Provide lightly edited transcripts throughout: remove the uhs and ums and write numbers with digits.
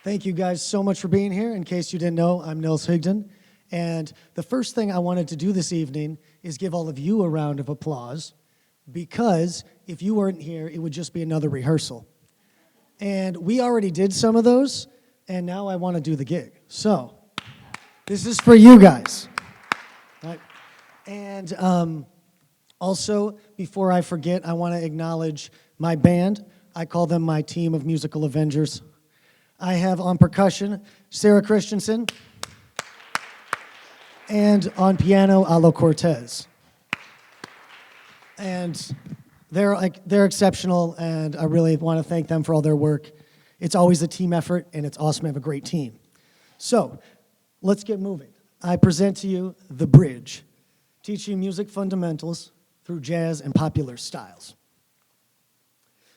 Thank you guys so much for being here. In case you didn't know, I'm Nils Higdon. And the first thing I wanted to do this evening is give all of you a round of applause, because if you weren't here, it would just be another rehearsal. And we already did some of those, and now I want to do the gig. So this is for you guys. Right? And also, before I forget, I want to acknowledge my band. I call them my team of musical Avengers. I have on percussion, Sarah Christianson, and on piano, Cortés. And they're exceptional, and I really want to thank them for all their work. It's always a team effort, and it's awesome to have a great team. So, let's get moving. I present to you The Bridge, teaching music fundamentals through jazz and popular styles.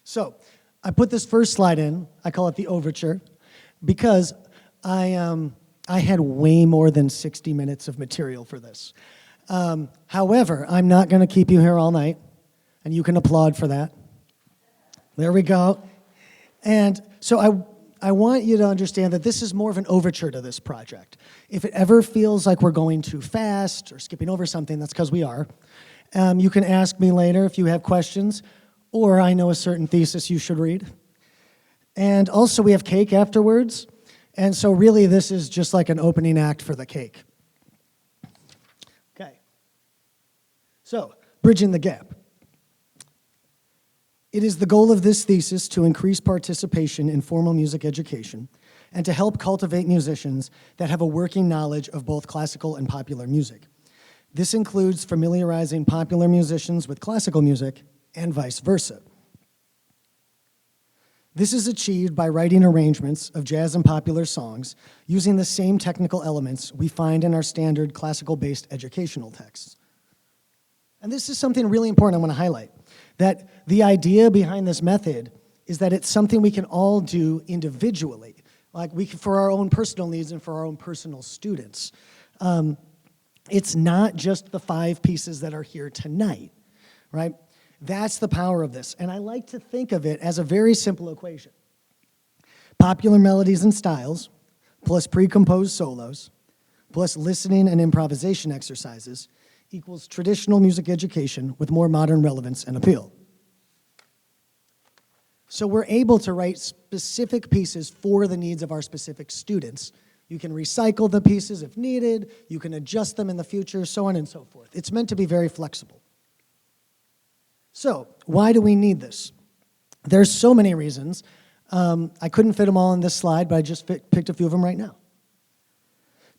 So, I put this first slide in, I call it the overture, because I had way more than 60 minutes of material for this. However, I'm not going to keep you here all night, and you can applaud for that. There we go. And so I want you to understand that this is more of an overture to this project. If it ever feels like we're going too fast or skipping over something, that's because we are. You can ask me later if you have questions, or I know a certain thesis you should read. And also we have cake afterwards. And so really this is just like an opening act for the cake. Okay. So, bridging the gap. It is the goal of this thesis to increase participation in formal music education and to help cultivate musicians that have a working knowledge of both classical and popular music. This includes familiarizing popular musicians with classical music and vice versa. This is achieved by writing arrangements of jazz and popular songs using the same technical elements we find in our standard classical-based educational texts. And this is something really important I want to highlight, that the idea behind this method is that it's something we can all do individually, like for our own personal needs and for our own personal students. It's not just the 5 pieces that are here tonight, right? That's the power of this. And I like to think of it as a very simple equation. Popular melodies and styles, plus pre-composed solos, plus listening and improvisation exercises, equals traditional music education with more modern relevance and appeal. So we're able to write specific pieces for the needs of our specific students. You can recycle the pieces if needed, you can adjust them in the future, so on and so forth. It's meant to be very flexible. So, why do we need this? There's so many reasons. I couldn't fit them all on this slide, but I just picked a few of them right now.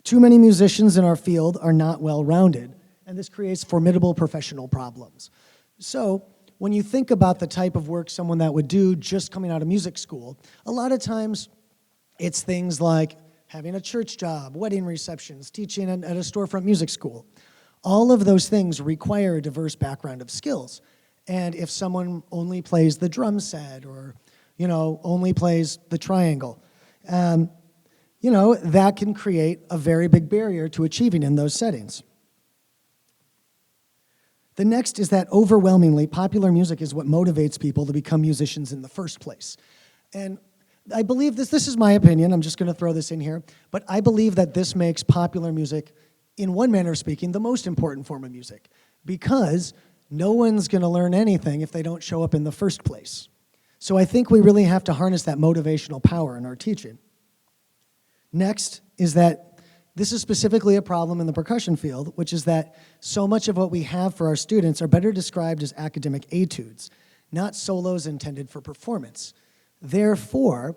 Too many musicians in our field are not well-rounded, and this creates formidable professional problems. So, when you think about the type of work someone that would do just coming out of music school, a lot of times it's things like having a church job, wedding receptions, teaching at a storefront music school. All of those things require a diverse background of skills. And if someone only plays the drum set or, only plays the triangle, that can create a very big barrier to achieving in those settings. The next is that overwhelmingly popular music is what motivates people to become musicians in the first place. And I believe this is my opinion, I'm just going to throw this in here, but I believe that this makes popular music, in one manner of speaking, the most important form of music, because no one's going to learn anything if they don't show up in the first place. So I think we really have to harness that motivational power in our teaching. Next is that this is specifically a problem in the percussion field, which is that so much of what we have for our students are better described as academic etudes, not solos intended for performance. Therefore,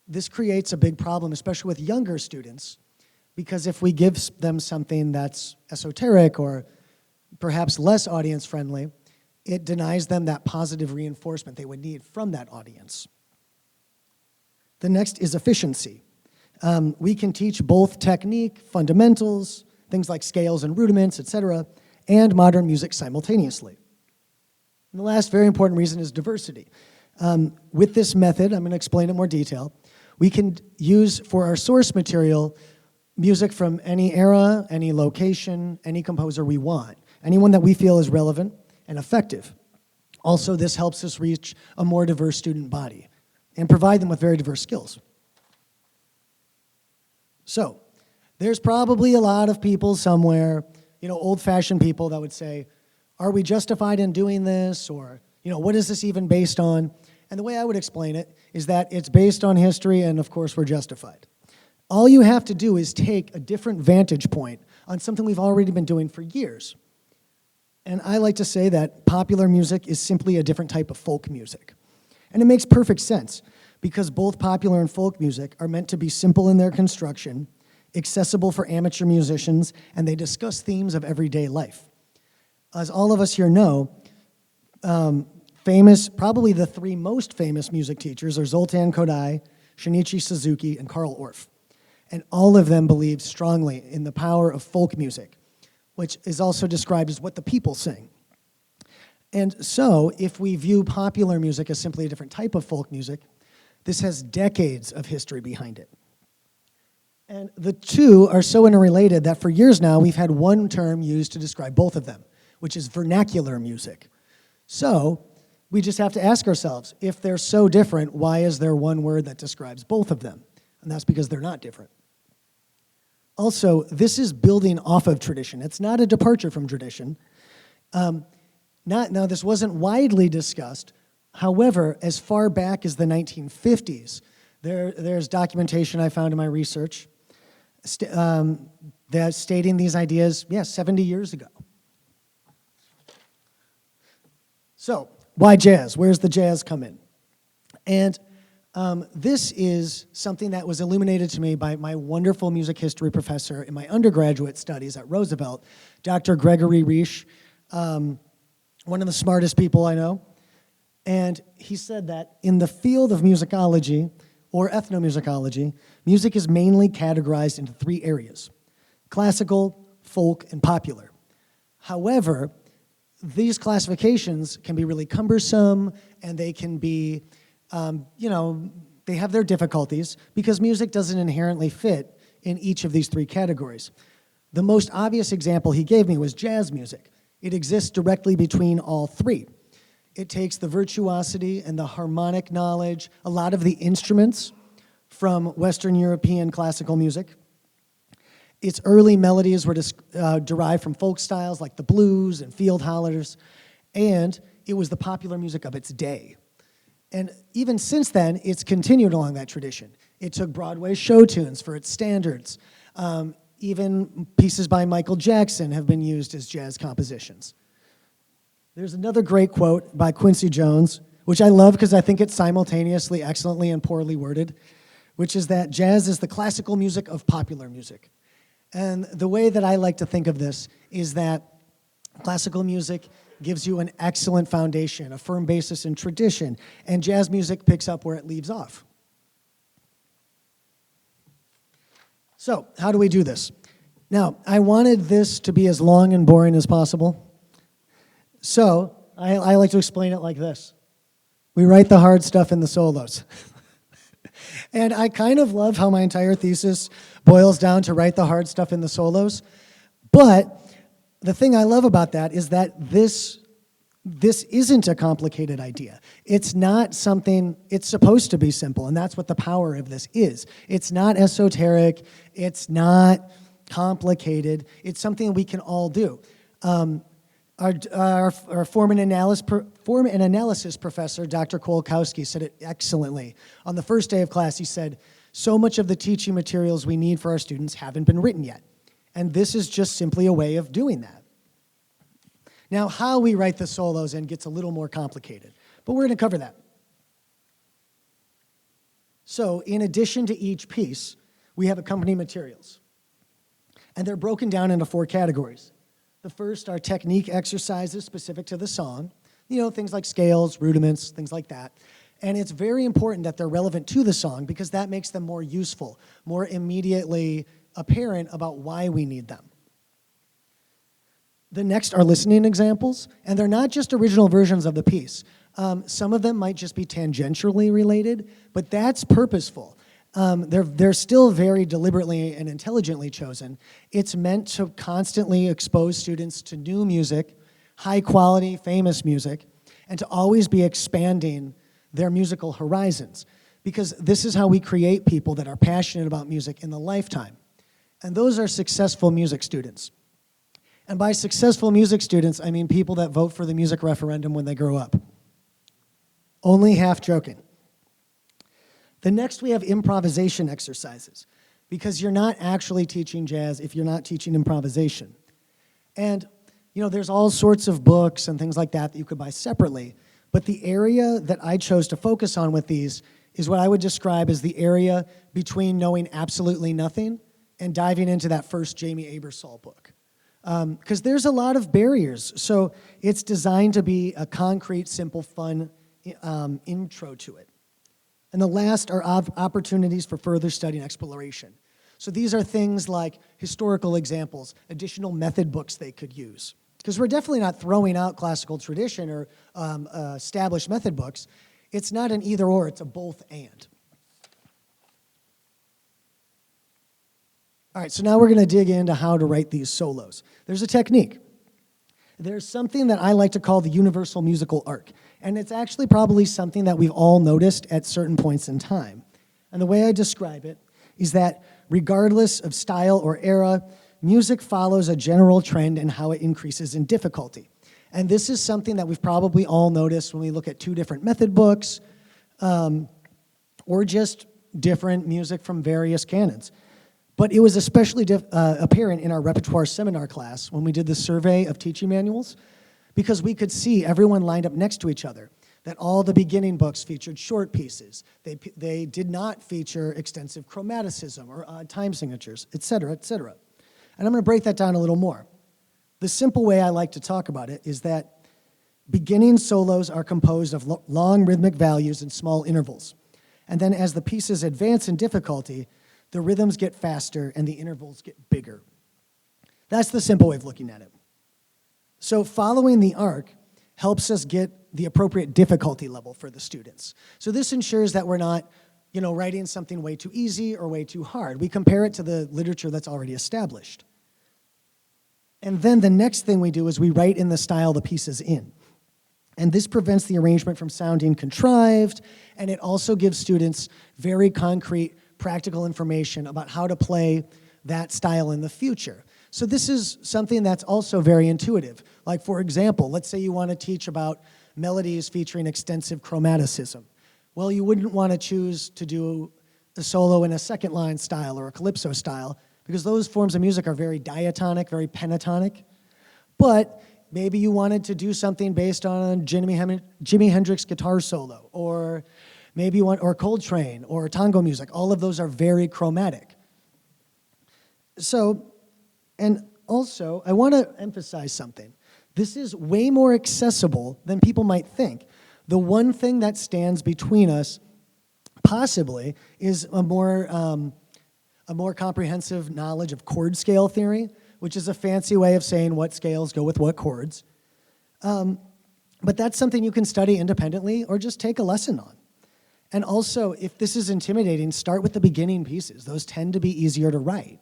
this creates a big problem, especially with younger students, because if we give them something that's esoteric or perhaps less audience-friendly, it denies them that positive reinforcement they would need from that audience. The next is efficiency. We can teach both technique, fundamentals, things like scales and rudiments, etc., and modern music simultaneously. And the last very important reason is diversity. With this method, I'm going to explain in more detail, we can use for our source material music from any era, any location, any composer we want. Anyone that we feel is relevant and effective. Also, this helps us reach a more diverse student body and provide them with very diverse skills. So there's probably a lot of people somewhere, old-fashioned people that would say, are we justified in doing this? Or, what is this even based on? And the way I would explain it is that it's based on history, and of course we're justified. All you have to do is take a different vantage point on something we've already been doing for years. And I like to say that popular music is simply a different type of folk music. And it makes perfect sense, because both popular and folk music are meant to be simple in their construction, accessible for amateur musicians, and they discuss themes of everyday life. As all of us here know, probably the three most famous music teachers are Zoltan Kodály, Shinichi Suzuki, and Carl Orff. And all of them believed strongly in the power of folk music, which is also described as what the people sing. And so, if we view popular music as simply a different type of folk music, this has decades of history behind it. And the two are so interrelated that for years now, we've had one term used to describe both of them, which is vernacular music. So, we just have to ask ourselves, if they're so different, why is there one word that describes both of them? And that's because they're not different. Also, this is building off of tradition. It's not a departure from tradition. Now, this wasn't widely discussed. However, as far back as the 1950s, there's documentation I found in my research that's stating these ideas, 70 years ago. So, why jazz? Where's the jazz come in? And this is something that was illuminated to me by my wonderful music history professor in my undergraduate studies at Roosevelt, Dr. Gregory Reisch, one of the smartest people I know. And he said that in the field of musicology, or ethnomusicology, music is mainly categorized into three areas: classical, folk, and popular. However, these classifications can be really cumbersome, and they can be they have their difficulties because music doesn't inherently fit in each of these three categories. The most obvious example he gave me was jazz music. It exists directly between all three. It takes the virtuosity and the harmonic knowledge, a lot of the instruments from Western European classical music. Its early melodies were derived from folk styles like the blues and field hollers, and it was the popular music of its day. And even since then, it's continued along that tradition. It took Broadway show tunes for its standards. Even pieces by Michael Jackson have been used as jazz compositions. There's another great quote by Quincy Jones, which I love because I think it's simultaneously excellently and poorly worded, which is that jazz is the classical music of popular music. And the way that I like to think of this is that classical music gives you an excellent foundation, a firm basis in tradition, and jazz music picks up where it leaves off. So, how do we do this? Now, I wanted this to be as long and boring as possible, so I like to explain it like this. We write the hard stuff in the solos. And I kind of love how my entire thesis boils down to write the hard stuff in the solos, but the thing I love about that is that this isn't a complicated idea. It's not something, it's supposed to be simple, and that's what the power of this is. It's not esoteric, it's not complicated, it's something we can all do. Our form and analysis professor, Dr. Kolkowski, said it excellently. On the first day of class, he said, "So much of the teaching materials we need for our students haven't been written yet." And this is just simply a way of doing that. Now, how we write the solos in gets a little more complicated, but we're going to cover that. So, in addition to each piece, we have accompanying materials. And they're broken down into four categories. The first are technique exercises specific to the song, things like scales, rudiments, things like that. And it's very important that they're relevant to the song because that makes them more useful, more immediately apparent about why we need them. The next are listening examples, and they're not just original versions of the piece. Some of them might just be tangentially related, but that's purposeful. They're still very deliberately and intelligently chosen. It's meant to constantly expose students to new music, high quality, famous music, and to always be expanding their musical horizons. because this is how we create people that are passionate about music in the lifetime. And those are successful music students. And by successful music students, I mean people that vote for the music referendum when they grow up. Only half joking. The next we have improvisation exercises, because you're not actually teaching jazz if you're not teaching improvisation. And there's all sorts of books and things like that you could buy separately, but the area that I chose to focus on with these is what I would describe as the area between knowing absolutely nothing and diving into that first Jamie Abersol book. Because there's a lot of barriers, so it's designed to be a concrete, simple, fun intro to it. And the last are opportunities for further study and exploration. So these are things like historical examples, additional method books they could use. Because we're definitely not throwing out classical tradition or established method books. It's not an either or, it's a both and. All right, so now we're going to dig into how to write these solos. There's a technique. There's something that I like to call the universal musical arc. And it's actually probably something that we've all noticed at certain points in time. And the way I describe it is that regardless of style or era, music follows a general trend in how it increases in difficulty. And this is something that we've probably all noticed when we look at two different method books or just different music from various canons. But it was especially apparent in our repertoire seminar class when we did the survey of teaching manuals, because we could see everyone lined up next to each other, that all the beginning books featured short pieces. They did not feature extensive chromaticism or odd time signatures, et cetera, et cetera. And I'm going to break that down a little more. The simple way I like to talk about it is that beginning solos are composed of long rhythmic values and small intervals. And then as the pieces advance in difficulty, the rhythms get faster and the intervals get bigger. That's the simple way of looking at it. So following the arc helps us get the appropriate difficulty level for the students. So this ensures that we're not, writing something way too easy or way too hard. We compare it to the literature that's already established. And then the next thing we do is we write in the style the piece is in. And this prevents the arrangement from sounding contrived, and it also gives students very concrete, practical information about how to play that style in the future. So this is something that's also very intuitive. Like, for example, let's say you want to teach about melodies featuring extensive chromaticism. Well, you wouldn't want to choose to do a solo in a second line style or a calypso style, because those forms of music are very diatonic, very pentatonic. But maybe you wanted to do something based on a Jimi Hendrix guitar solo, or maybe you want, or Coltrane, or tango music. All of those are very chromatic. So, and also, I want to emphasize something. This is way more accessible than people might think. The one thing that stands between us, possibly, is a more comprehensive knowledge of chord scale theory, which is a fancy way of saying what scales go with what chords. But that's something you can study independently or just take a lesson on. And also, if this is intimidating, start with the beginning pieces. Those tend to be easier to write.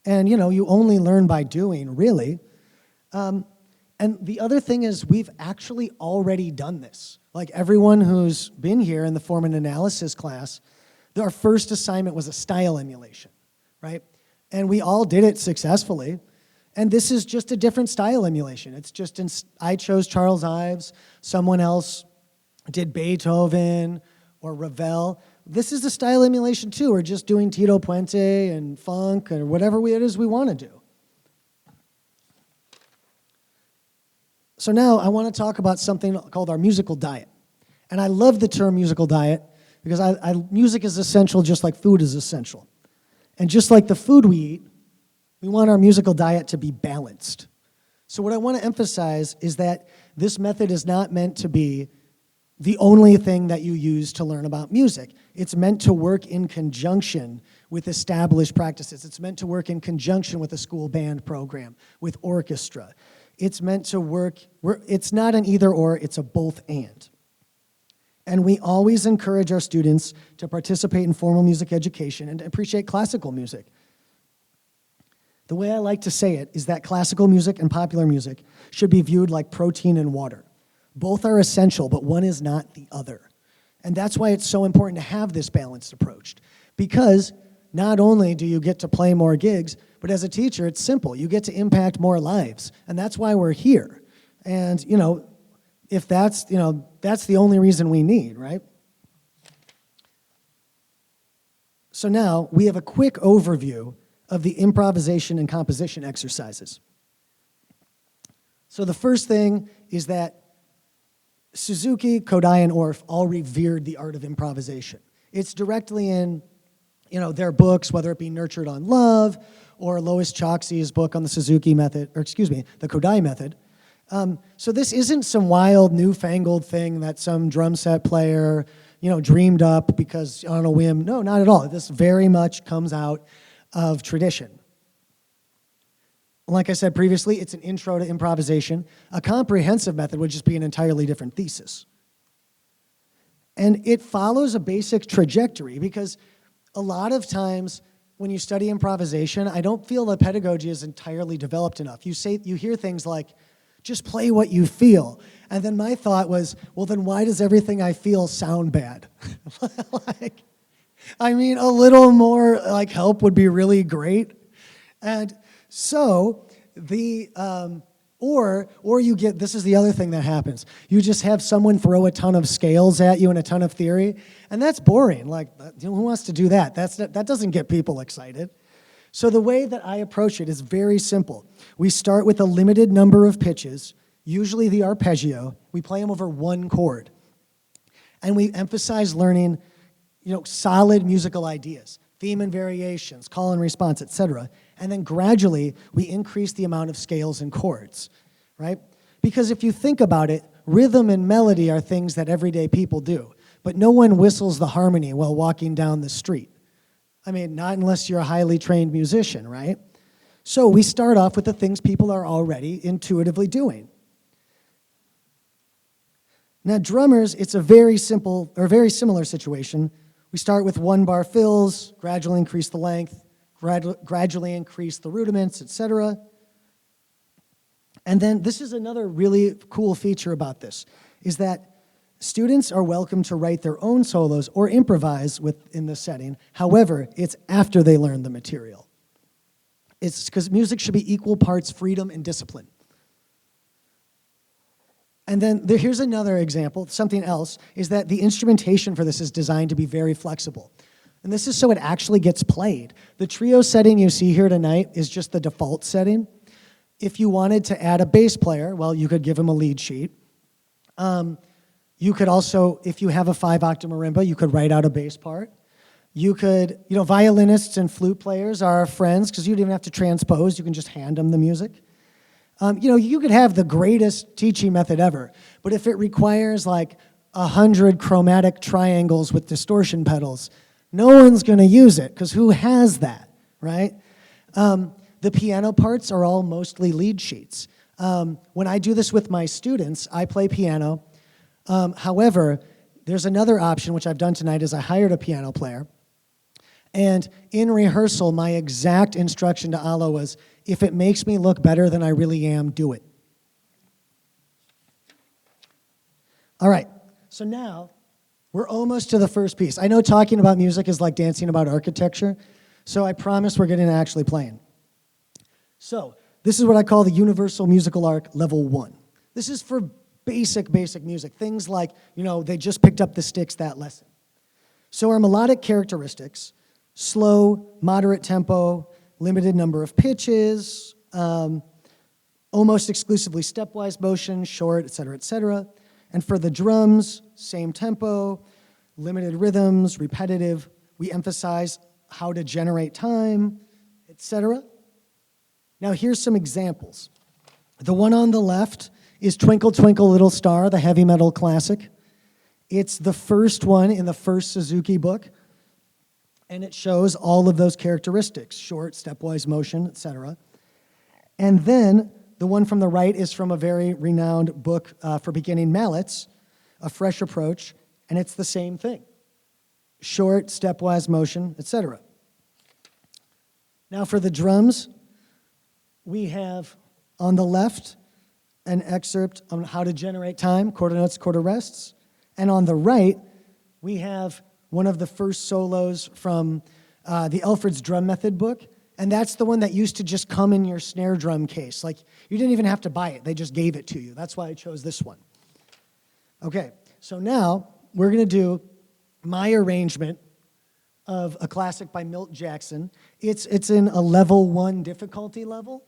And, you only learn by doing, really. And the other thing is we've actually already done this. Like, everyone who's been here in the form and analysis class, our first assignment was a style emulation, right? And we all did it successfully. And this is just a different style emulation. It's just, I chose Charles Ives, someone else did Beethoven or Ravel. This is the style emulation too. We're just doing Tito Puente and funk or whatever it is we want to do. So now I want to talk about something called our musical diet. And I love the term musical diet because music is essential just like food is essential. And just like the food we eat, we want our musical diet to be balanced. So what I want to emphasize is that this method is not meant to be the only thing that you use to learn about music. It's meant to work in conjunction with established practices. It's meant to work in conjunction with a school band program, with orchestra. It's meant to work, it's not an either or, it's a both and. And we always encourage our students to participate in formal music education and to appreciate classical music. The way I like to say it is that classical music and popular music should be viewed like protein and water. Both are essential, but one is not the other. And that's why it's so important to have this balanced approach. Because not only do you get to play more gigs, but as a teacher, it's simple. You get to impact more lives. And that's why we're here. And, if that's the only reason we need, right? So now we have a quick overview of the improvisation and composition exercises. So the first thing is that Suzuki, Kodai, and Orff all revered the art of improvisation. It's directly in, their books, whether it be Nurtured on Love or Lois Choksi's book on the Suzuki method, the Kodai method. So this isn't some wild, newfangled thing that some drum set player, dreamed up because on a whim. No, not at all. This very much comes out of tradition. Like I said previously, it's an intro to improvisation. A comprehensive method would just be an entirely different thesis. And it follows a basic trajectory because a lot of times when you study improvisation, I don't feel that pedagogy is entirely developed enough. You hear things like, just play what you feel. And then my thought was, well, then why does everything I feel sound bad? A little more help would be really great. And so or you get, this is the other thing that happens. You just have someone throw a ton of scales at you and a ton of theory, and that's boring. Who wants to do that? That doesn't get people excited. So the way that I approach it is very simple. We start with a limited number of pitches, usually the arpeggio. We play them over one chord. And we emphasize learning, solid musical ideas, theme and variations, call and response, etc. And then gradually, we increase the amount of scales and chords, right? Because if you think about it, rhythm and melody are things that everyday people do. But no one whistles the harmony while walking down the street. Not unless you're a highly trained musician, right? So we start off with the things people are already intuitively doing. Now, drummers, it's a very simple or very similar situation. We start with one bar fills, gradually increase the length, gradually increase the rudiments, etc. And then this is another really cool feature about this, is that students are welcome to write their own solos or improvise within the setting. However, it's after they learn the material. It's because music should be equal parts freedom and discipline. And then here's another example, something else, is that the instrumentation for this is designed to be very flexible. And this is so it actually gets played. The trio setting you see here tonight is just the default setting. If you wanted to add a bass player, well, you could give him a lead sheet. You could also, if you have a 5-octave marimba, you could write out a bass part. You could, violinists and flute players are our friends because you don't even have to transpose. You can just hand them the music. You could have the greatest teaching method ever, but if it requires 100 chromatic triangles with distortion pedals, no one's going to use it because who has that, right? The piano parts are all mostly lead sheets. When I do this with my students, I play piano. However, there's another option, which I've done tonight, is I hired a piano player. And in rehearsal, my exact instruction to Ala was, if it makes me look better than I really am, do it. All right, so now we're almost to the first piece. I know talking about music is like dancing about architecture, so I promise we're getting to actually playing. So this is what I call the Universal Musical Arc Level 1. This is for basic music, things like, they just picked up the sticks that lesson. So our melodic characteristics, slow, moderate tempo, limited number of pitches, almost exclusively stepwise motion, short, etc., etc. And for the drums, same tempo, limited rhythms, repetitive. We emphasize how to generate time, etc. Now here's some examples. The one on the left is Twinkle Twinkle Little Star, the heavy metal classic. It's the first one in the first Suzuki book, and it shows all of those characteristics, short, stepwise motion, etc. And then the one from the right is from a very renowned book for beginning mallets, A Fresh Approach, and it's the same thing. Short, stepwise motion, etc. Now for the drums, we have on the left an excerpt on how to generate time, quarter notes, quarter rests. And on the right, we have one of the first solos from the Elford's Drum Method book, and that's the one that used to just come in your snare drum case. Like, you didn't even have to buy it. They just gave it to you. That's why I chose this one. Okay, so now we're going to do my arrangement of a classic by Milt Jackson. It's in a level 1 difficulty level.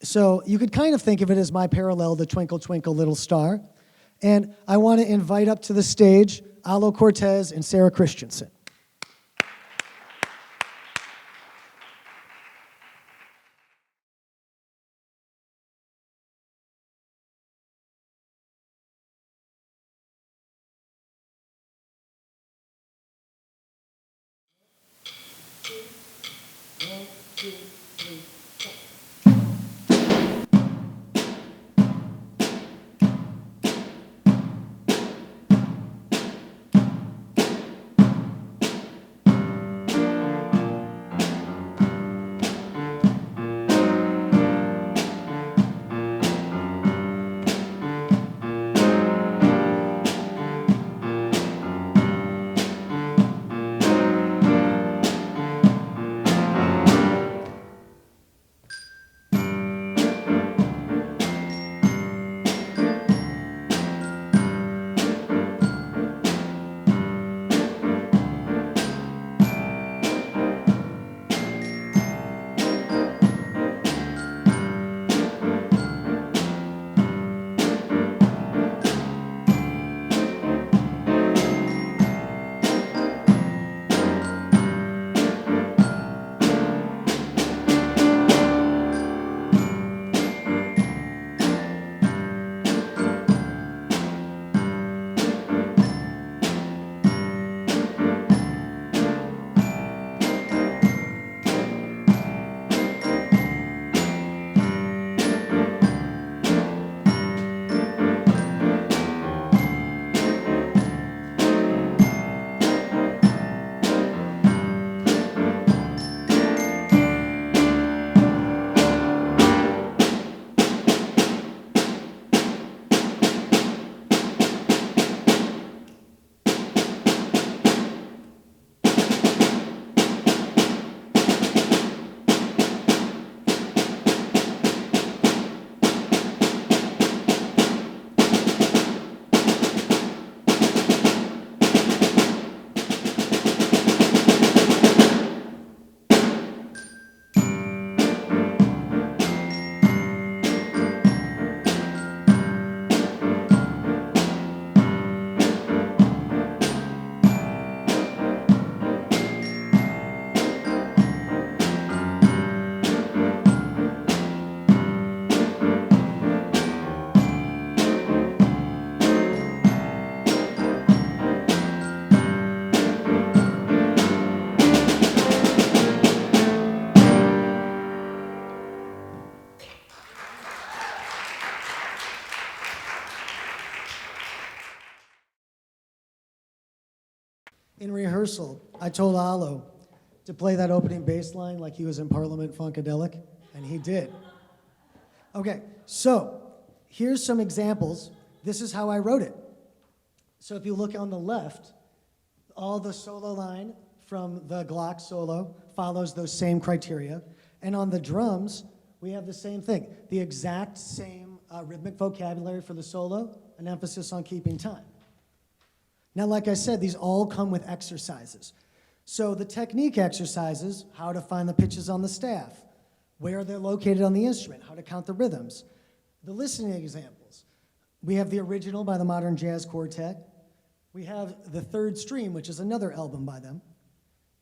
So you could kind of think of it as my parallel to Twinkle Twinkle Little Star. And I want to invite up to the stage Alo Cortés and Sarah Christianson. In rehearsal, I told Alo to play that opening bass line like he was in Parliament Funkadelic, and he did. Okay, so here's some examples. This is how I wrote it. So if you look on the left, all the solo line from the Glock solo follows those same criteria. And on the drums, we have the same thing. The exact same rhythmic vocabulary for the solo, an emphasis on keeping time. Now, like I said, these all come with exercises. So the technique exercises, how to find the pitches on the staff, where they're located on the instrument, how to count the rhythms. The listening examples. We have the original by the Modern Jazz Quartet. We have The Third Stream, which is another album by them.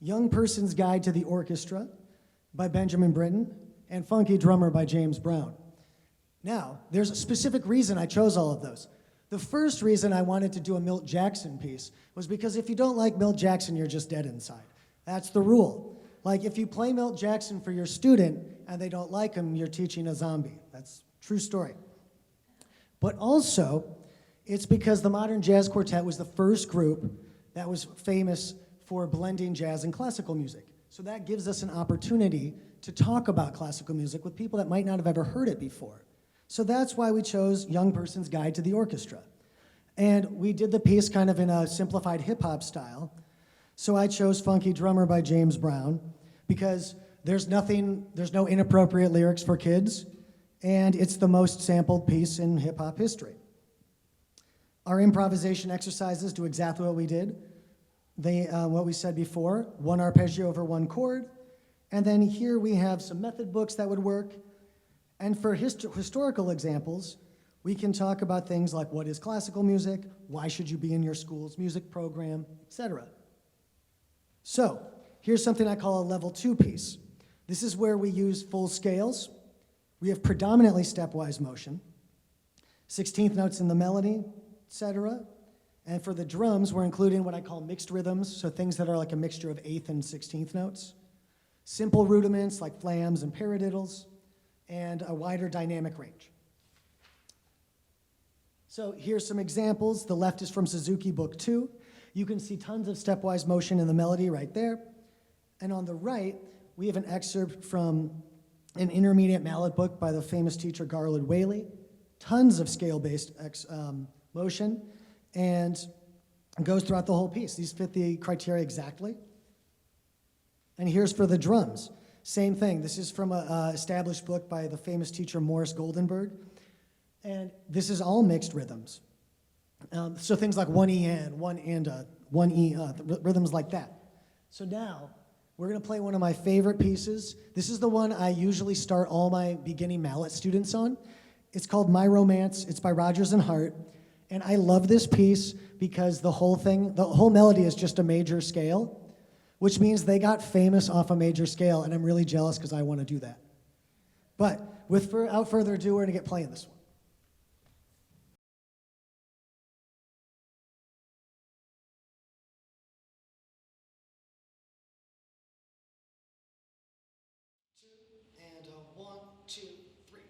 Young Person's Guide to the Orchestra by Benjamin Britten, and Funky Drummer by James Brown. Now, there's a specific reason I chose all of those. The first reason I wanted to do a Milt Jackson piece was because if you don't like Milt Jackson, you're just dead inside. That's the rule. Like, if you play Milt Jackson for your student and they don't like him, you're teaching a zombie. That's a true story. But also, it's because the Modern Jazz Quartet was the first group that was famous for blending jazz and classical music. So that gives us an opportunity to talk about classical music with people that might not have ever heard it before. So that's why we chose Young Person's Guide to the Orchestra. And we did the piece kind of in a simplified hip-hop style. So I chose Funky Drummer by James Brown because there's no inappropriate lyrics for kids, and it's the most sampled piece in hip-hop history. Our improvisation exercises do exactly what we did. What we said before, one arpeggio over one chord, and then here we have some method books that would work. And for historical examples, we can talk about things like what is classical music, why should you be in your school's music program, etc. So, here's something I call a level 2 piece. This is where we use full scales. We have predominantly stepwise motion, 16th notes in the melody, etc. And for the drums, we're including what I call mixed rhythms, so things that are like a mixture of 8th and 16th notes. Simple rudiments like flams and paradiddles, and a wider dynamic range. So here's some examples. The left is from Suzuki Book 2. You can see tons of stepwise motion in the melody right there. And on the right, we have an excerpt from an intermediate mallet book by the famous teacher Garland Whaley. Tons of scale-based motion, and goes throughout the whole piece. These fit the criteria exactly. And here's for the drums. Same thing. This is from an established book by the famous teacher Morris Goldenberg. And this is all mixed rhythms. So things like one E and, one and, one E, rhythms like that. So now, we're gonna play one of my favorite pieces. This is the one I usually start all my beginning mallet students on. It's called My Romance. It's by Rodgers and Hart. And I love this piece because the whole melody is just a major scale, which means they got famous off a major scale, and I'm really jealous because I want to do that. But without further ado, we're gonna get playing this one. And 1, 2, 3.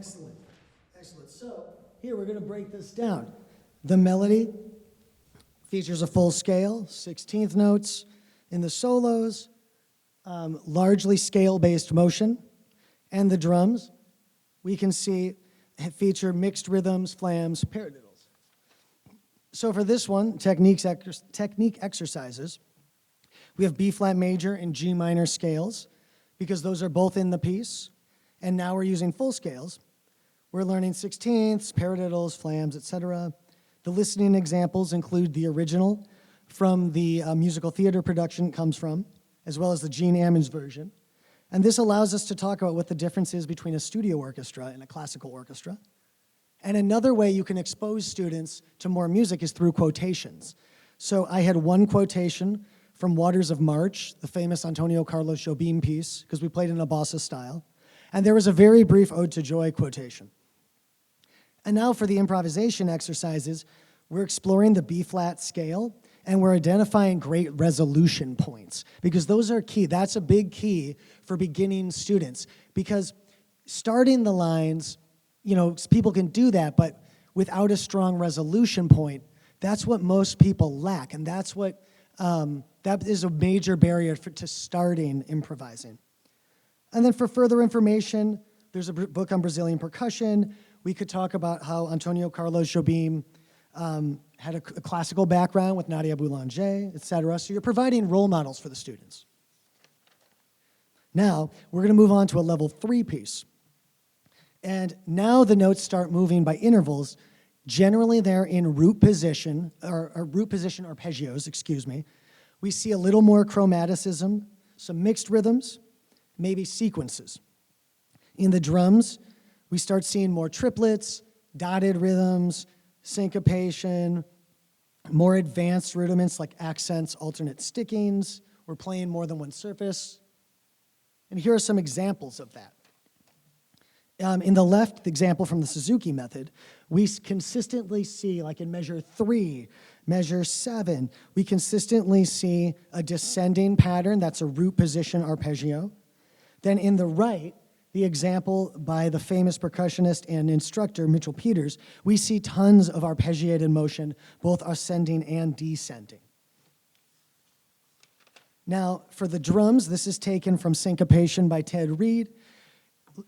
Excellent. Excellent. So here we're going to break this down. The melody features a full scale, 16th notes. In the solos, largely scale-based motion. And the drums, we can see feature mixed rhythms, flams, paradiddles. So for this one, technique exercises, we have B flat major and G minor scales because those are both in the piece. And now we're using full scales. We're learning 16ths, paradiddles, flams, etc. The listening examples include the original from the musical theater production it comes from, as well as the Gene Ammons version. And this allows us to talk about what the difference is between a studio orchestra and a classical orchestra. And another way you can expose students to more music is through quotations. So I had one quotation from Waters of March, the famous Antonio Carlos Jobim piece, because we played in a bossa style. And there was a very brief Ode to Joy quotation. And now for the improvisation exercises, we're exploring the B-flat scale, and we're identifying great resolution points, because those are key. That's a big key for beginning students, because starting the lines, people can do that, but without a strong resolution point, that's what most people lack, and that's what, that is a major barrier to starting improvising. And then for further information, there's a book on Brazilian percussion. We could talk about how Antonio Carlos Jobim had a classical background with Nadia Boulanger, et cetera. So you're providing role models for the students. Now, we're going to move on to a level 3 piece. And now the notes start moving by intervals. Generally, they're in root position, or root position arpeggios, excuse me. We see a little more chromaticism, some mixed rhythms, maybe sequences. In the drums, we start seeing more triplets, dotted rhythms, syncopation, more advanced rudiments like accents, alternate stickings. We're playing more than one surface. And here are some examples of that. In the left, the example from the Suzuki method, we consistently see, like in measure 3, measure 7, we consistently see a descending pattern. That's a root position arpeggio. Then in the right, the example by the famous percussionist and instructor, Mitchell Peters, we see tons of arpeggiated motion, both ascending and descending. Now, for the drums, this is taken from Syncopation by Ted Reed.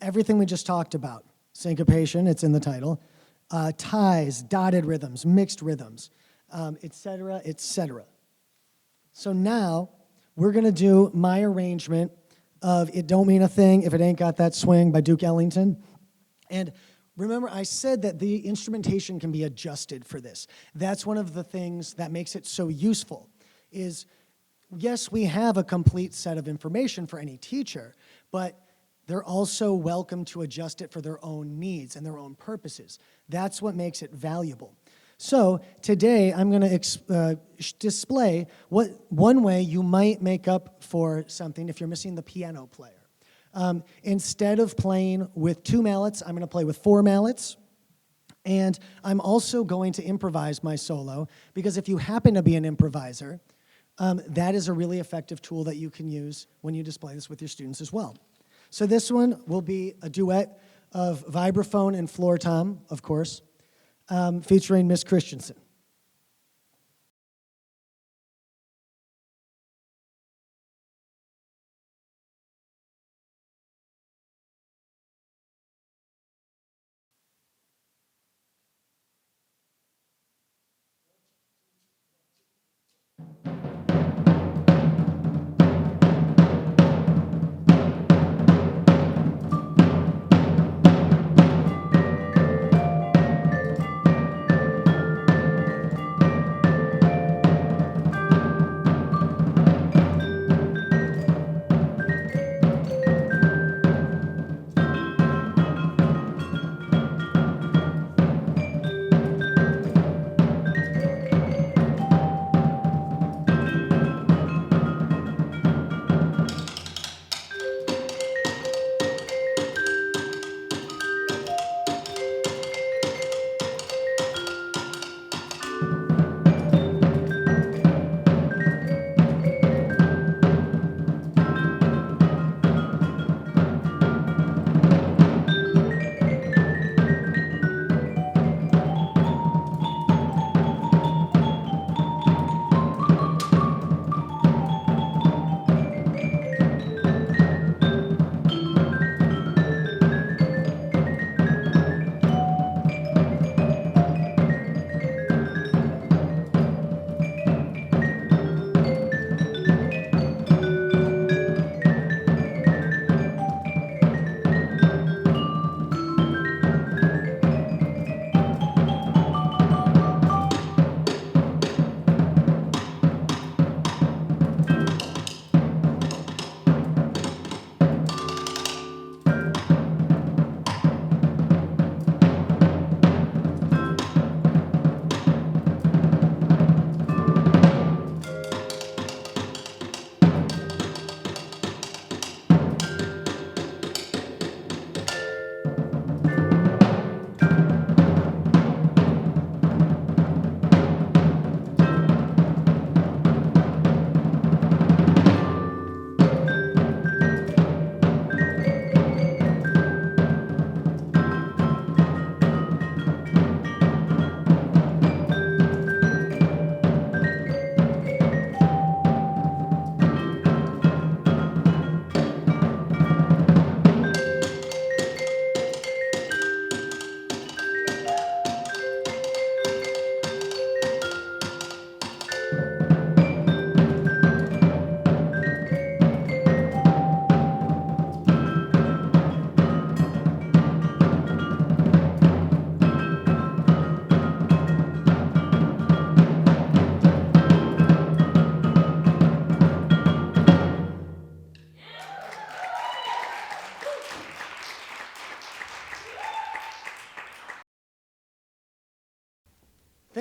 Everything we just talked about, syncopation, it's in the title, ties, dotted rhythms, mixed rhythms, et cetera, et cetera. So now, we're gonna do my arrangement of It Don't Mean a Thing If It Ain't Got That Swing by Duke Ellington. And remember, I said that the instrumentation can be adjusted for this. That's one of the things that makes it so useful, is yes, we have a complete set of information for any teacher, but they're also welcome to adjust it for their own needs and their own purposes. That's what makes it valuable. So today, I'm going to display one way you might make up for something if you're missing the piano player. Instead of playing with 2 mallets, I'm going to play with 4 mallets. And I'm also going to improvise my solo, because if you happen to be an improviser, that is a really effective tool that you can use when you display this with your students as well. So this one will be a duet of vibraphone and floor tom, of course, featuring Miss Christianson.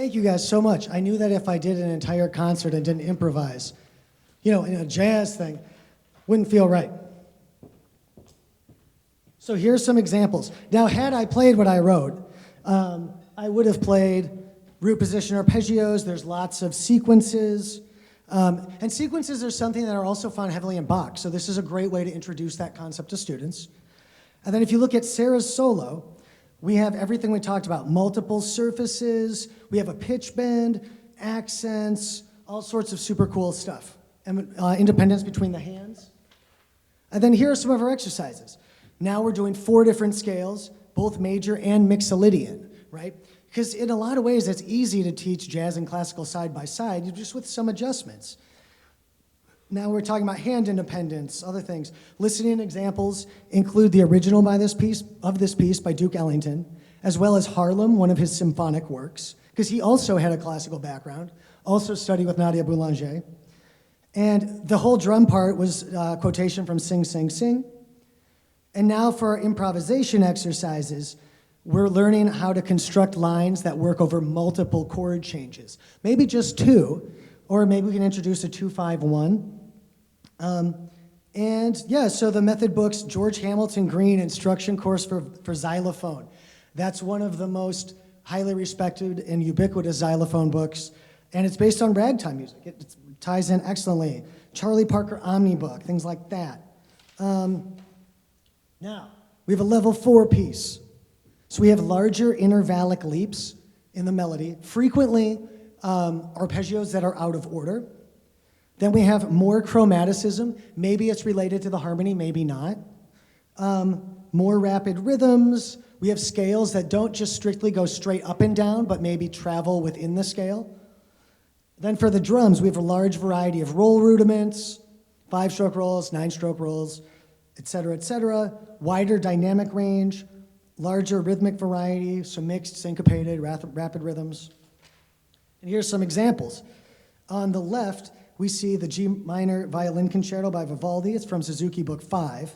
Thank you guys so much. I knew that if I did an entire concert and didn't improvise, in a jazz thing, wouldn't feel right. So here's some examples. Now, had I played what I wrote, I would have played root position arpeggios. There's lots of sequences. And sequences are something that are also found heavily in Bach. So this is a great way to introduce that concept to students. And then if you look at Sarah's solo, we have everything we talked about. Multiple surfaces. We have a pitch bend, accents, all sorts of super cool stuff. And independence between the hands. And then here are some of our exercises. Now we're doing 4 different scales, both major and mixolydian, right? Because in a lot of ways, it's easy to teach jazz and classical side by side, just with some adjustments. Now we're talking about hand independence, other things. Listening examples include the original by this piece by Duke Ellington, as well as Harlem, one of his symphonic works, because he also had a classical background, also studied with Nadia Boulanger. And the whole drum part was a quotation from Sing, Sing, Sing. And now for our improvisation exercises, we're learning how to construct lines that work over multiple chord changes. Maybe just 2, or maybe we can introduce a 2-5-1. So the method books, George Hamilton Green Instruction Course for Xylophone. That's one of the most highly respected and ubiquitous xylophone books, and it's based on ragtime music. It ties in excellently. Charlie Parker Omnibook, things like that. Now, we have a level 4 piece. So we have larger intervallic leaps in the melody, frequently arpeggios that are out of order. Then we have more chromaticism. Maybe it's related to the harmony, maybe not. More rapid rhythms. We have scales that don't just strictly go straight up and down, but maybe travel within the scale. Then for the drums, we have a large variety of roll rudiments, 5-stroke rolls, 9-stroke rolls, et cetera, wider dynamic range, larger rhythmic variety, some mixed, syncopated, rapid rhythms. And here's some examples. On the left, we see the G minor violin concerto by Vivaldi. It's from Suzuki Book 5.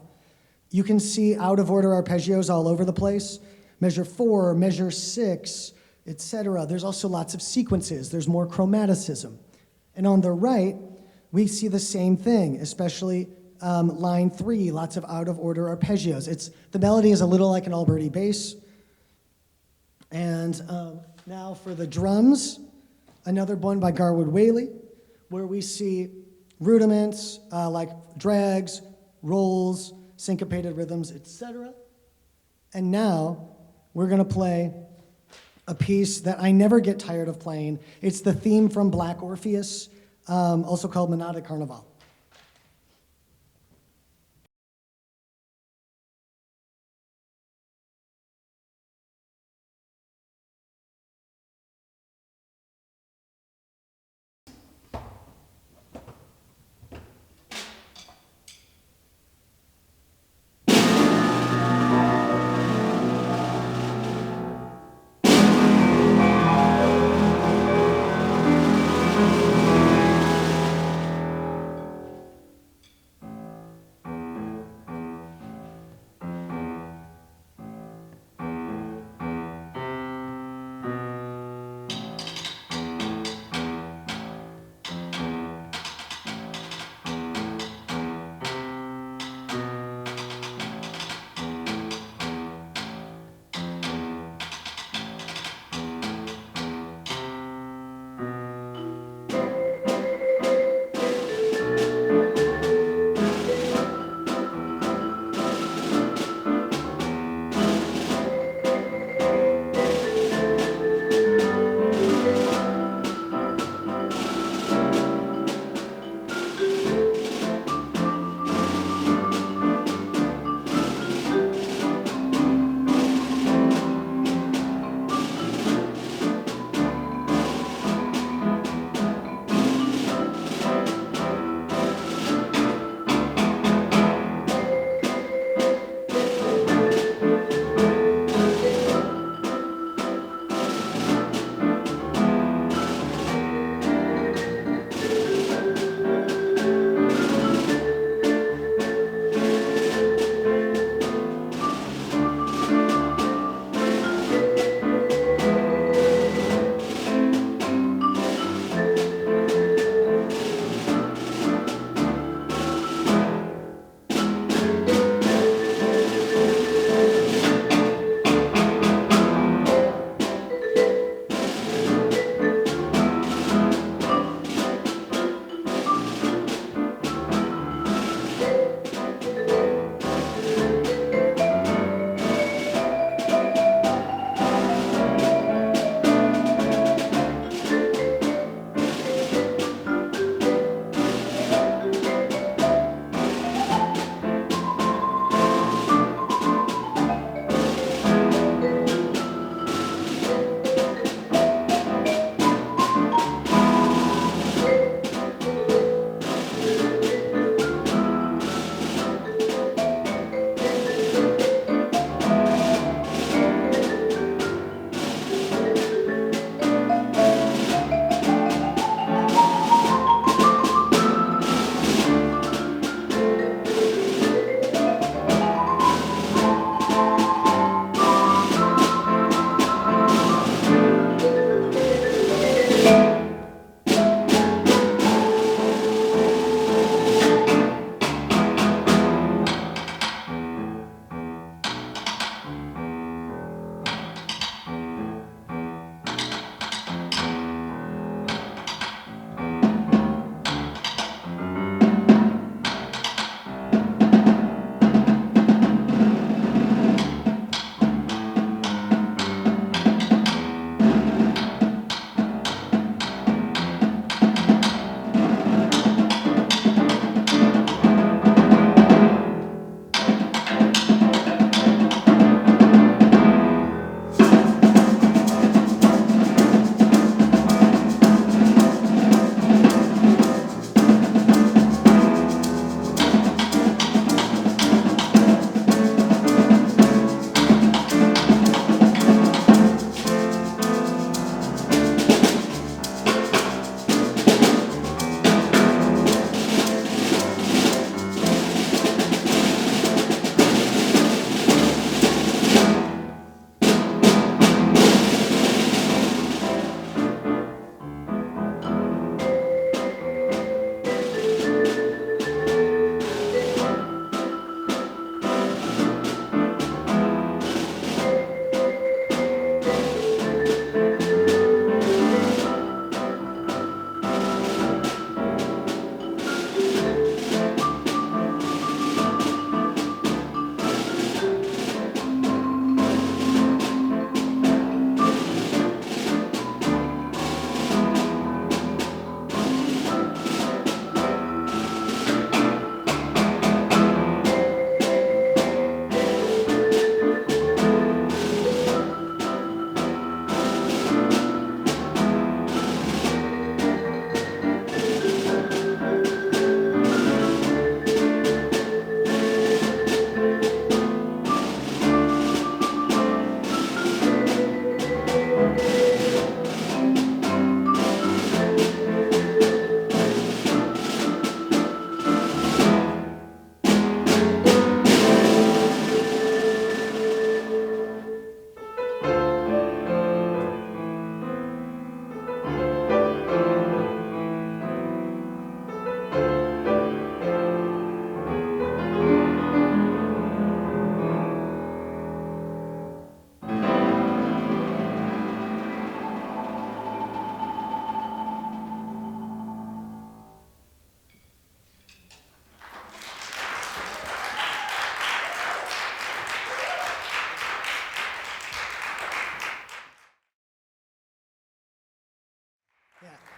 You can see out-of-order arpeggios all over the place. Measure 4, measure 6, etc. There's also lots of sequences. There's more chromaticism. And on the right, we see the same thing, especially line 3, lots of out-of-order arpeggios. The melody is a little like an Alberti bass. And now for the drums, another one by Garwood Whaley, where we see rudiments like drags, rolls, syncopated rhythms, etc. And now we're going to play a piece that I never get tired of playing. It's the theme from Black Orpheus, also called Menade Carnaval.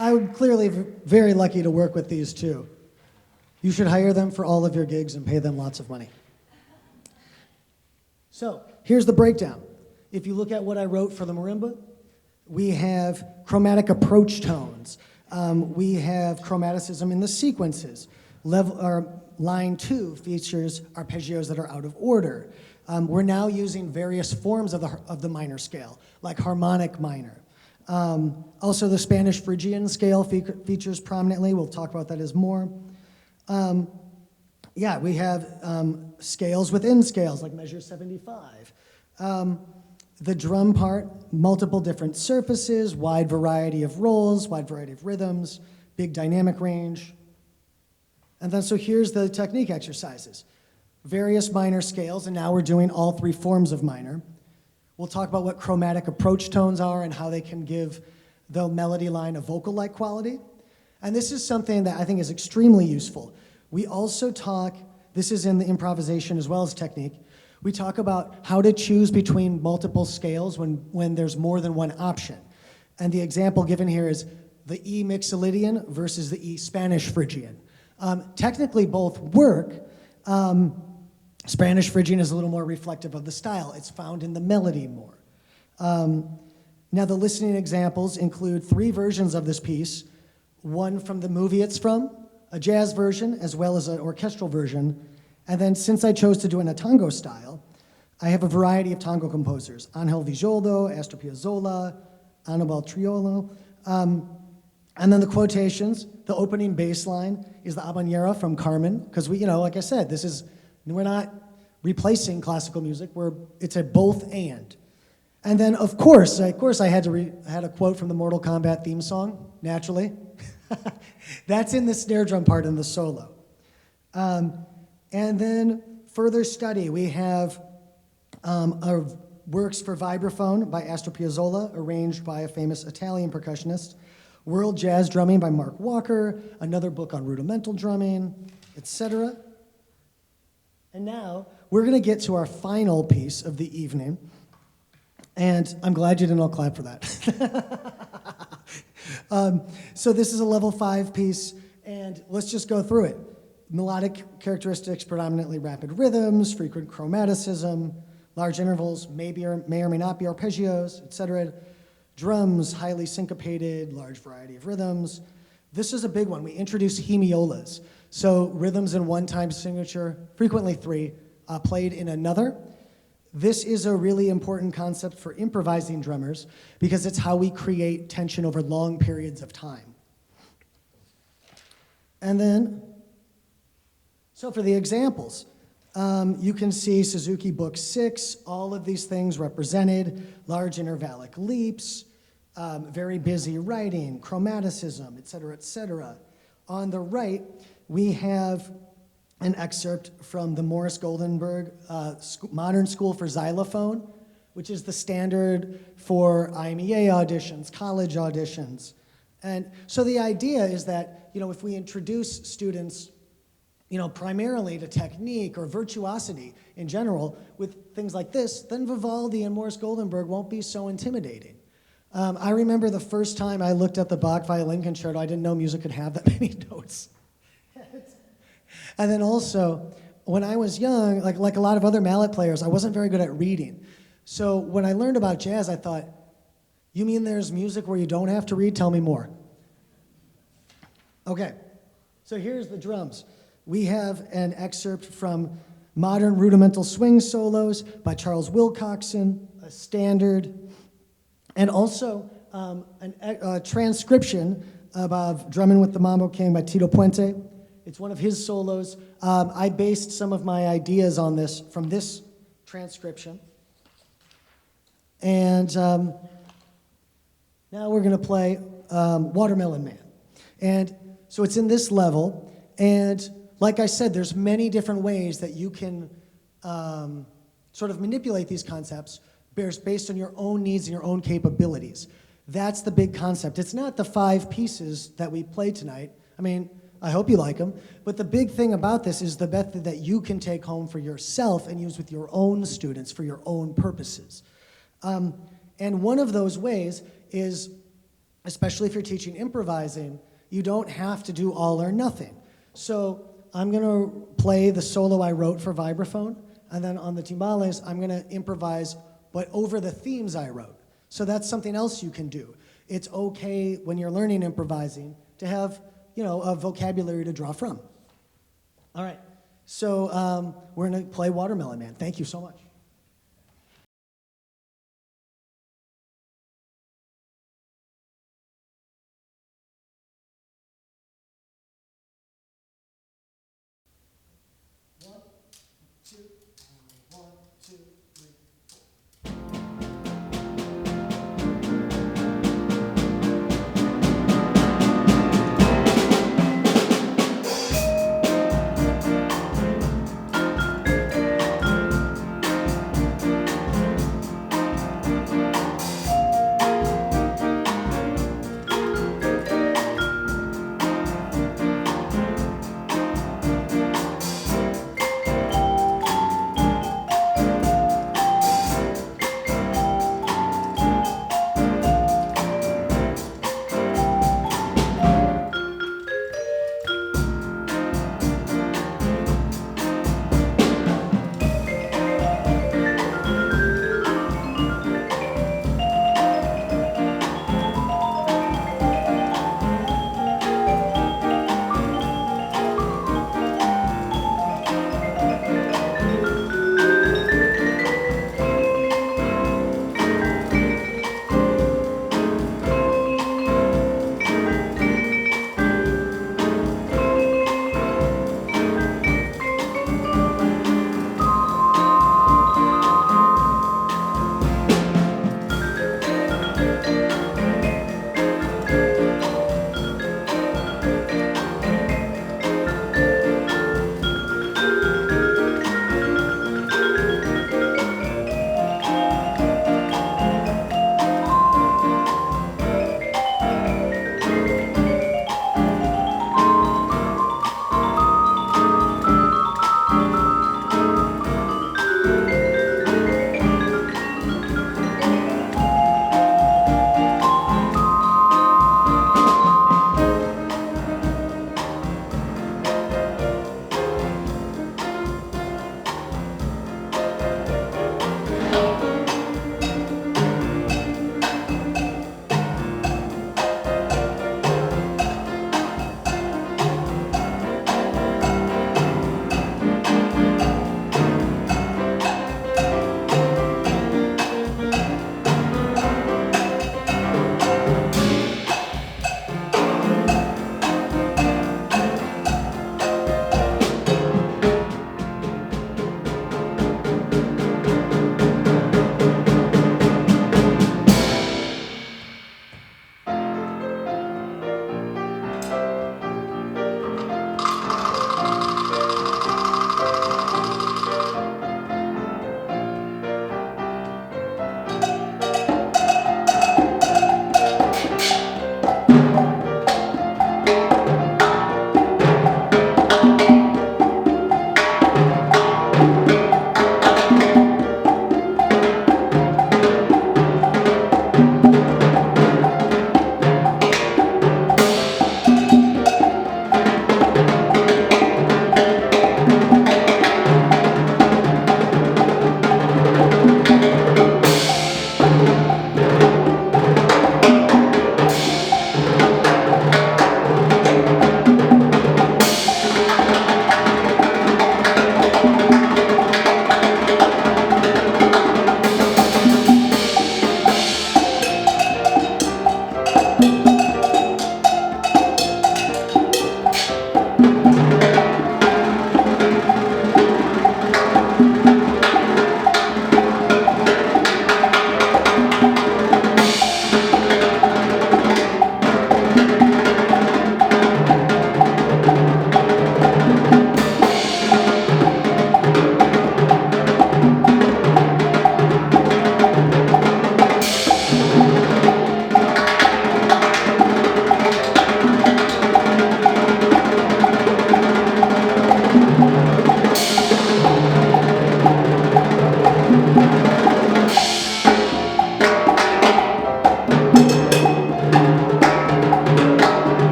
I'm clearly very lucky to work with these two. You should hire them for all of your gigs and pay them lots of money. So here's the breakdown. If you look at what I wrote for the marimba, we have chromatic approach tones. We have chromaticism in the sequences. Line 2 features arpeggios that are out of order. We're now using various forms of the minor scale, like harmonic minor. Also, the Spanish Phrygian scale features prominently. We'll talk about that as more. Yeah, we have scales within scales, like measure 75. The drum part, multiple different surfaces, wide variety of rolls, wide variety of rhythms, big dynamic range. And then so here's the technique exercises. Various minor scales, and now we're doing all three forms of minor. We'll talk about what chromatic approach tones are and how they can give the melody line a vocal-like quality. And this is something that I think is extremely useful. We also talk, this is in the improvisation as well as technique, we talk about how to choose between multiple scales when there's more than one option. And the example given here is the E Mixolydian versus the E Spanish Phrygian. Technically both work. Spanish Phrygian is a little more reflective of the style. It's found in the melody more. Now the listening examples include 3 versions of this piece, one from the movie it's from, a jazz version, as well as an orchestral version. And then since I chose to do it in a tango style, I have a variety of tango composers, Angel Villoldo, Astor Piazzolla, Anibal Triolo. And then the quotations, the opening bass line is the habanera from Carmen, because we, like I said, we're not replacing classical music, it's a both and. And then of course I had a quote from the Mortal Kombat theme song, naturally. That's in the snare drum part in the solo. And then further study, we have our works for vibraphone by Astor Piazzolla, arranged by a famous Italian percussionist, World Jazz Drumming by Mark Walker, another book on rudimental drumming, etc. And now we're going to get to our final piece of the evening, and I'm glad you didn't all clap for that. So this is a level 5 piece, and let's just go through it. Melodic characteristics, predominantly rapid rhythms, frequent chromaticism, large intervals, may or may not be arpeggios, etc. Drums, highly syncopated, large variety of rhythms. This is a big one. We introduce hemiolas. So rhythms in one time signature, frequently 3, played in another. This is a really important concept for improvising drummers because it's how we create tension over long periods of time. And then, so for the examples, you can see Suzuki Book 6, all of these things represented, large intervallic leaps, very busy writing, chromaticism, et cetera, et cetera. On the right, we have an excerpt from the Morris Goldenberg Modern School for Xylophone, which is the standard for IMEA auditions, college auditions. And so the idea is that, if we introduce students, primarily to technique or virtuosity in general with things like this, then Vivaldi and Morris Goldenberg won't be so intimidating. I remember the first time I looked at the Bach Violin Concerto, I didn't know music could have that many notes. And then also, when I was young, like a lot of other mallet players, I wasn't very good at reading. So when I learned about jazz, I thought, you mean there's music where you don't have to read? Tell me more. Okay, so here's the drums. We have an excerpt from Modern Rudimental Swing Solos by Charles Wilcoxon, a standard, and also a transcription of Drumming with the Mambo King by Tito Puente. It's one of his solos. I based some of my ideas on this from this transcription. And now we're going to play Watermelon Man. And so it's in this level, and like I said, there's many different ways that you can sort of manipulate these concepts based on your own needs and your own capabilities. That's the big concept. It's not the 5 pieces that we played tonight. I mean, I hope you like them. But the big thing about this is the method that you can take home for yourself and use with your own students for your own purposes. And one of those ways is especially if you're teaching improvising, you don't have to do all or nothing. So I'm going to play the solo I wrote for vibraphone, and then on the timbales, I'm going to improvise, but over the themes I wrote. So that's something else you can do. It's okay when you're learning improvising to have, a vocabulary to draw from. All right, so we're going to play Watermelon Man. Thank you so much. One, two, three.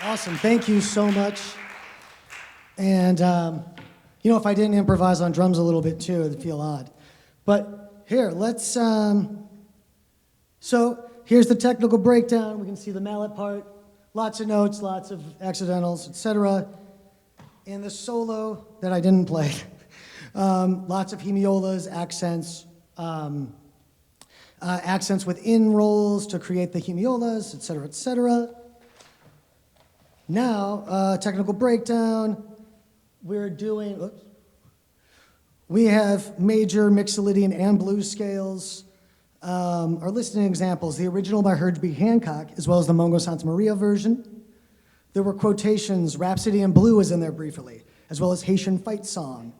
Awesome. Thank you so much. And, if I didn't improvise on drums a little bit too, it'd feel odd. But here, let's, so here's the technical breakdown. We can see the mallet part, lots of notes, lots of accidentals, etc. And the solo that I didn't play, lots of hemiolas, accents, accents with in-rolls to create the hemiolas, etc., etc. Now, technical breakdown. We have major, mixolydian, and blues scales. Our listening examples, the original by Herbie Hancock, as well as the Mongo Santa Maria version. There were quotations, Rhapsody in Blue is in there briefly, as well as Haitian Fight Song.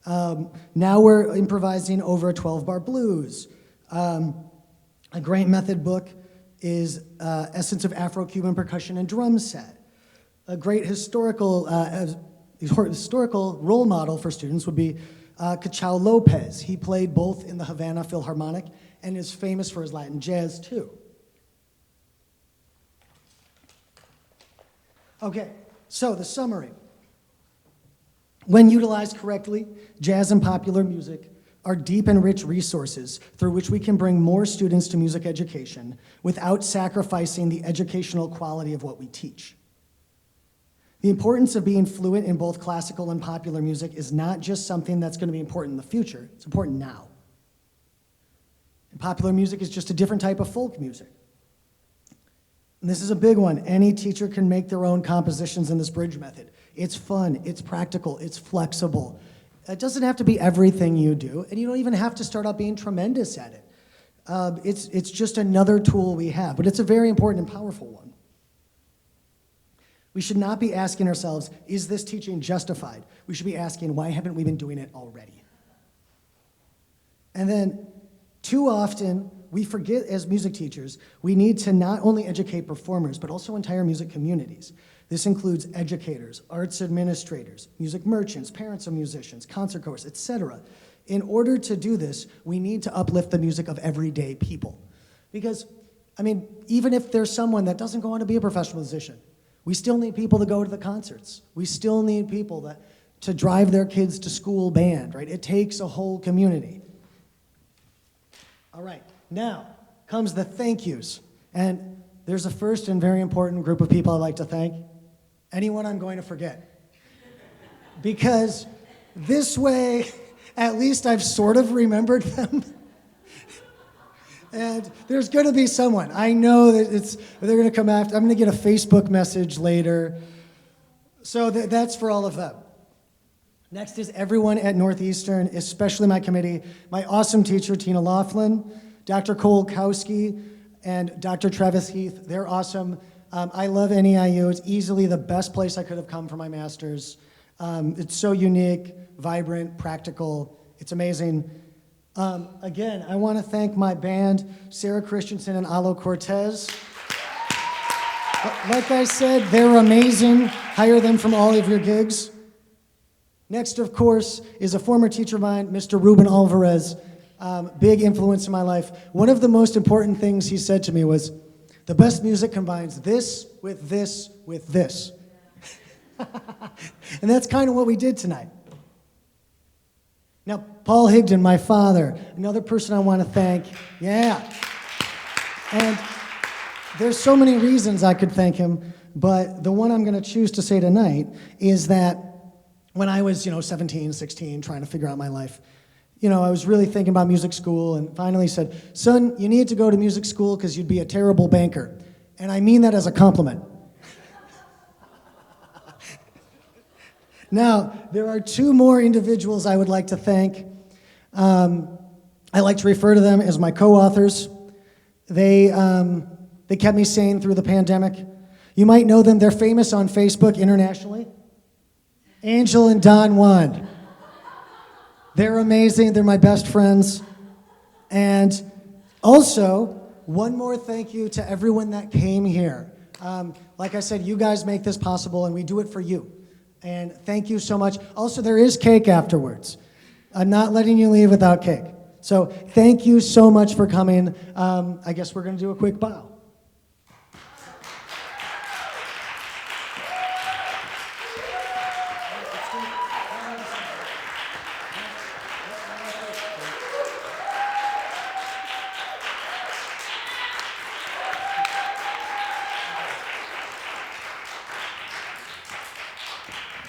Now we're improvising over a 12-bar blues. A great method book is Essence of Afro-Cuban Percussion and Drum Set. A great historical role model for students would be Cachao Lopez. He played both in the Havana Philharmonic and is famous for his Latin jazz too. Okay, so the summary. When utilized correctly, jazz and popular music are deep and rich resources through which we can bring more students to music education without sacrificing the educational quality of what we teach. The importance of being fluent in both classical and popular music is not just something that's going to be important in the future, it's important now. And popular music is just a different type of folk music. And this is a big one. Any teacher can make their own compositions in this bridge method. It's fun, it's practical, it's flexible. It doesn't have to be everything you do, and you don't even have to start out being tremendous at it. It's just another tool we have, but it's a very important and powerful one. We should not be asking ourselves, is this teaching justified? We should be asking, why haven't we been doing it already? And then, too often, we forget as music teachers, we need to not only educate performers, but also entire music communities. This includes educators, arts administrators, music merchants, parents of musicians, concert goers, etc. In order to do this, we need to uplift the music of everyday people. Because, even if there's someone that doesn't go on to be a professional musician, we still need people to go to the concerts. We still need people to drive their kids to school band, right? It takes a whole community. All right, now comes the thank yous. And there's a first and very important group of people I'd like to thank. Anyone I'm going to forget. Because this way, at least I've sort of remembered them. And there's going to be someone. I know that they're going to come after. I'm going to get a Facebook message later. So that's for all of them. Next is everyone at Northeastern, especially my committee, my awesome teacher, Tina Laughlin, Dr. Cole Kowski, and Dr. Travis Heath. They're awesome. I love NEIU. It's easily the best place I could have come for my master's. It's so unique, vibrant, practical. It's amazing. Again, I want to thank my band, Sarah Christianson and Alo Cortés. Like I said, they're amazing. Hire them from all of your gigs. Next, of course, is a former teacher of mine, Mr. Ruben Alvarez. Big influence in my life. One of the most important things he said to me was, the best music combines this with this with this. And that's kind of what we did tonight. Now, Paul Higdon, my father, another person I want to thank. Yeah. And there's so many reasons I could thank him, but the one I'm going to choose to say tonight is that when I was, 17, 16, trying to figure out my life, I was really thinking about music school, and finally said, son, you need to go to music school because you'd be a terrible banker. And I mean that as a compliment. Now, there are two more individuals I would like to thank. I like to refer to them as my co-authors. They kept me sane through the pandemic. You might know them. They're famous on Facebook internationally. Angel and Don Juan. They're amazing. They're my best friends. And also, one more thank you to everyone that came here. Like I said, you guys make this possible, and we do it for you. And thank you so much. Also, there is cake afterwards. I'm not letting you leave without cake. So thank you so much for coming. I guess we're going to do a quick bow.